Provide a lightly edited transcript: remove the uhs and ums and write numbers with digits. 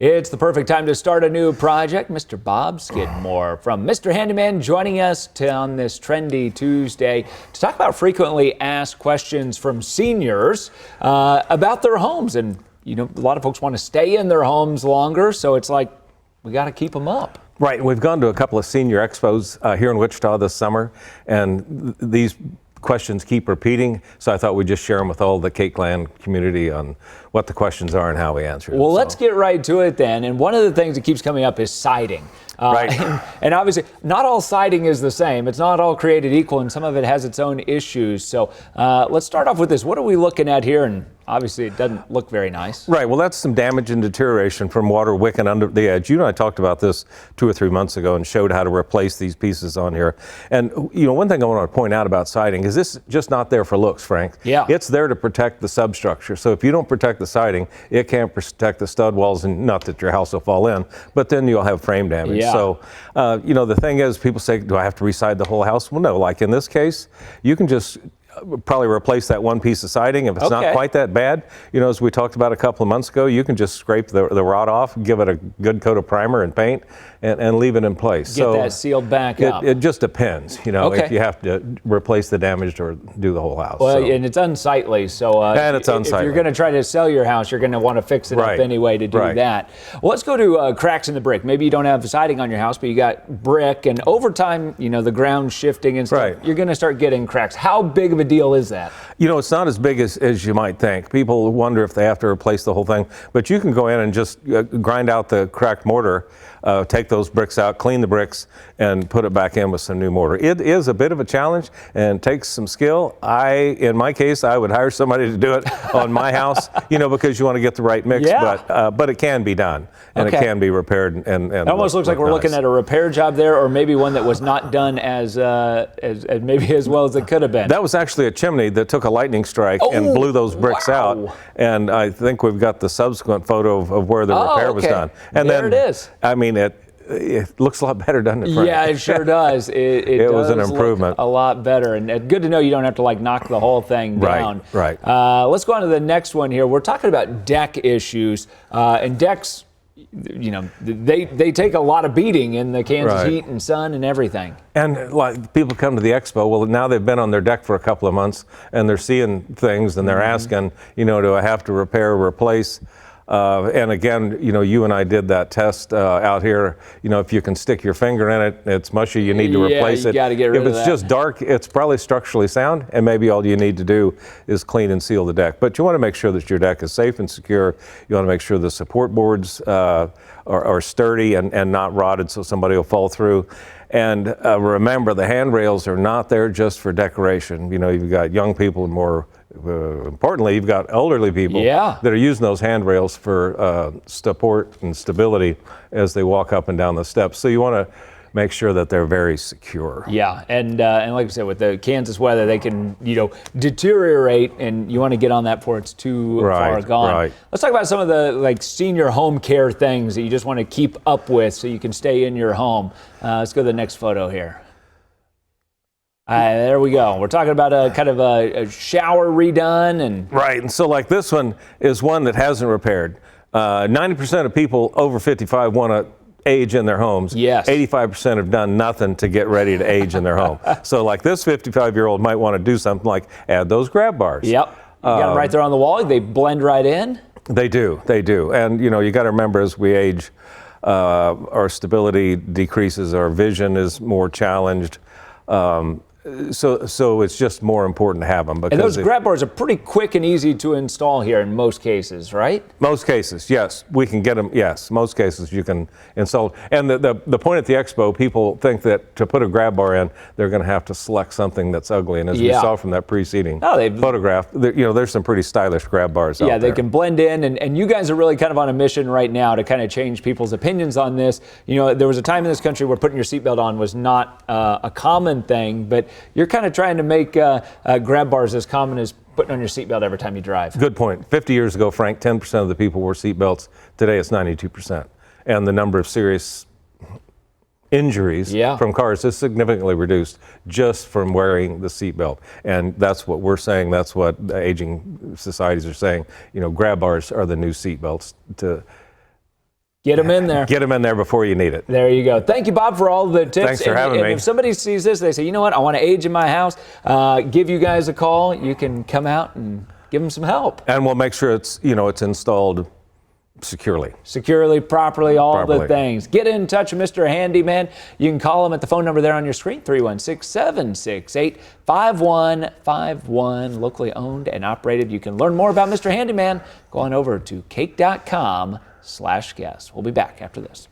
It's the perfect time to start a new project. Mr. Bob Skidmore from Mr. Handyman joining us on this Trendy Tuesday to talk about frequently asked questions from seniors about their homes. And, you know, a lot of folks want to stay in their homes longer, so it's like we got to keep them up. Right. We've gone to a couple of senior expos here in Wichita this summer, and these questions keep repeating, so I thought we'd just share them with all the Cakeland community on what the questions are and how we answer them. Well, let's get right to it then. And one of the things that keeps coming up is siding. Right. And obviously, not all siding is the same. It's not all created equal, and some of it has its own issues. So let's start off with this. What are we looking at here? And obviously, it doesn't look very nice. Right. Well, that's some damage and deterioration from water wicking under the edge. You and I talked about this 2 or 3 months ago and showed how to replace these pieces on here. And, you know, one thing I want to point out about siding is this just not there for looks, Frank. Yeah. It's there to protect the substructure. So if you don't protect the siding, it can't protect the stud walls, and not that your house will fall in, but then you'll have frame damage. Yeah. So, you know, the thing is, people say, do I have to reside the whole house? Well, no. Like in this case, you can just probably replace that one piece of siding. If it's not quite that bad, you know, as we talked about a couple of months ago, you can just scrape the rot off, give it a good coat of primer and paint, and leave it in place. Get that sealed back up. It just depends, you know, if you have to replace the damaged or do the whole house. Well, and it's unsightly. So and it's unsightly. If you're going to try to sell your house, you're going to want to fix it up anyway to do that. Well, let's go to cracks in the brick. Maybe you don't have siding on your house, but you got brick, and over time, you know, the ground shifting and stuff, you're going to start getting cracks. How big of a deal is that? You know, it's not as big as you might think. People wonder if they have to replace the whole thing, but you can go in and just grind out the cracked mortar, take those bricks out, clean the bricks, and put it back in with some new mortar. It is a bit of a challenge and takes some skill. In my case, I would hire somebody to do it on my house, you know, because you want to get the right mix, but it can be done, and it can be repaired. And it almost looks like we're looking at a repair job there, or maybe one that was not done as maybe as well as it could have been. That was actually a chimney that took a lightning strike and blew those bricks out, and I think we've got the subsequent photo of where the repair was done. And there it is. I mean, it looks a lot better, doesn't it, Frank? Yeah, it sure does. It was an improvement. A lot better, and good to know you don't have to like knock the whole thing down. Right. Let's go on to the next one here. We're talking about deck issues, and decks, you know, they take a lot of beating in the Kansas heat and sun and everything. And like people come to the expo, well, now they've been on their deck for a couple of months and they're seeing things and they're asking, you know, do I have to repair or replace? And again, you know, you and I did that test out here. You know, if you can stick your finger in it, it's mushy, you need to replace it. Got to get rid of that. If it's just dark, it's probably structurally sound, and maybe all you need to do is clean and seal the deck. But you want to make sure that your deck is safe and secure. You want to make sure the support boards are sturdy and not rotted so somebody will fall through. And remember, the handrails are not there just for decoration. You know, you've got young people and more importantly, you've got elderly people that are using those handrails for support and stability as they walk up and down the steps. So you want to make sure that they're very secure. Yeah, and like I said, with the Kansas weather, they can, you know, deteriorate, and you want to get on that before it's too far gone. Let's talk about some of the like senior home care things that you just want to keep up with so you can stay in your home. Let's go to the next photo here. There we go. We're talking about a kind of a shower redone. And so like this one is one that hasn't repaired. 90% of people over 55 want to age in their homes. Yes. 85% have done nothing to get ready to age in their home. So like this 55-year-old might want to do something like add those grab bars. Yep. You got them right there on the wall. They blend right in. They do. And you know, you got to remember, as we age, our stability decreases, our vision is more challenged. So it's just more important to have them. And those grab bars are pretty quick and easy to install here in most cases, right? Most cases, yes. We can get them, yes. Most cases you can install. And the point at the expo, people think that to put a grab bar in, they're going to have to select something that's ugly. And as we saw from that preceding photograph, you know, there's some pretty stylish grab bars out there. Yeah, they can blend in. And you guys are really kind of on a mission right now to kind of change people's opinions on this. You know, there was a time in this country where putting your seatbelt on was not a common thing, but you're kind of trying to make grab bars as common as putting on your seatbelt every time you drive. Good point. 50 years ago, Frank, 10% of the people wore seatbelts. Today it's 92%. And the number of serious injuries from cars is significantly reduced just from wearing the seatbelt. And that's what we're saying. That's what aging societies are saying. You know, grab bars are the new seatbelts to Get them in there. Get them in there before you need it. There you go. Thank you, Bob, for all the tips. Thanks for having me. If somebody sees this, they say, you know what, I want to age in my house, give you guys a call. You can come out and give them some help. And we'll make sure it's installed securely, properly, all the things. Get in touch with Mr. Handyman. You can call him at the phone number there on your screen, 316-768-5151, locally owned and operated. You can learn more about Mr. Handyman. Go on over to cake.com/guest. We'll be back after this.